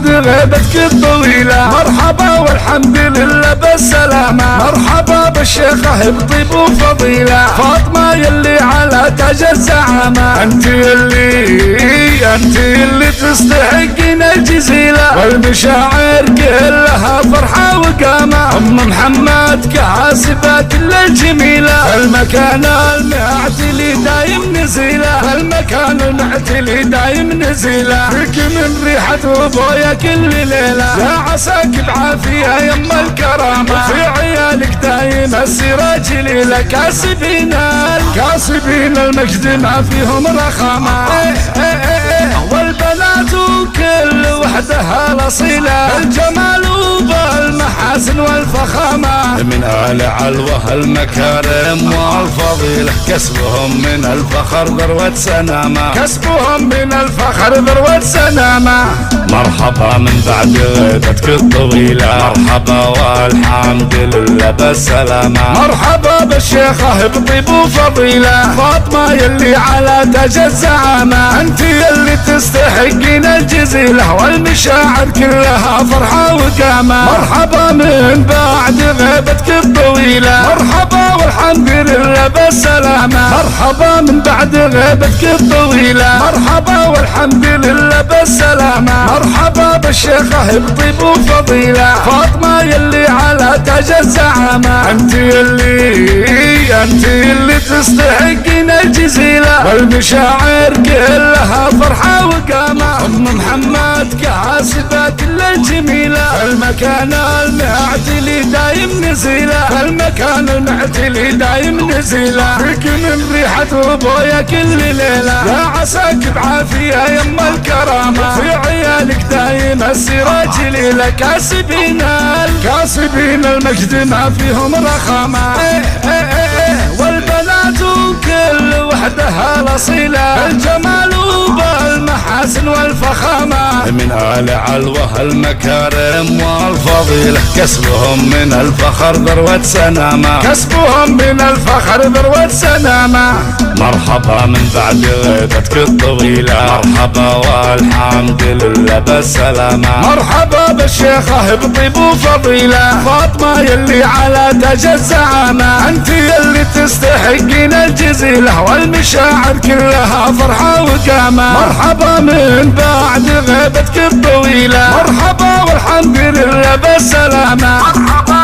بعد غيبتك الطويلة. مرحبا والحمد لله بالسلامة، مرحبا بالشيخة بطيب وفضيلة، فاطمة يلي على تاج الزعامة. انت اللي تستحقين الجزيلة، والمشاعر كلها فرحة وقامة. ام محمد كحاسبات الجميلة، المكان المعتلي دايم نزيلة، المكان المعتلي دايم نزيلة. فيك من ريحة ابويا كل ليلة، يا عساك بعافية يما الكرامة. في عيالك دايم السيرة جليلة، كاسبين المجد ما فيهم رخامة. والبنات كل وحدها الأصيلة، الجمال وبالمحاسن والفخامة. من آل علوة المكارم والفضيلة، كسبهم من الفخر ذروة سنامة، كسبهم من الفخر ذروة سنامة. مرحبا من بعد غيبتك الطويلة، مرحبا والحمد لله بالسلامة. مرحبا بالشيخة بطيب وفضيلة، فاطمة يلي على تاج الزعامة. انت يلي تستحقين الجزيلة، والمشاعر كلها فرحة وقامة. مرحبا من بعد غيبتك الطويلة، مرحبا والحمد لله بالسلامة. مرحبا من بعد غيبتك الطويلة، مرحبا والحمد لله بالسلامة. مرحبا بالشيخة بطيب وفضيلة، فاطمة يلي على تاج الزعامة. انت اللي تستحقين الجزيلة، والمشاعر كلها فرحة وقامة. ام محمد كحاسبات الجميلة، المكان المعتلي دايم نزيلة، المكان المعتلي دايم نزيلة. فيك من ريحة ابويا كل ليلة، يا عساك بعافية يما الكرامة. في عيالك دايم السيرة جليلة، كاسبين المجد ما فيهم رخامة. والبنات كل وحدها الأصيلة، الجمال وبالمحاسن والفخامة. من آل علوة المكارم والفضيلة، كسبهم من الفخر ذروة سنامة، كسبهم من الفخر ذروة سنامة. مرحبا من بعد غيبتك الطويلة، مرحبا والحمد لله بالسلامة. مرحبا بالشيخة بطيب وفضيلة، فاطمة يلي على تاج الزعامة. انت يلي تستحقين الجزيلة، والمشاعر كلها فرحة وقامة. مرحبا من بعد غيبتك الطويلة، مرحبا والحمد لله بالسلامة. مرحبا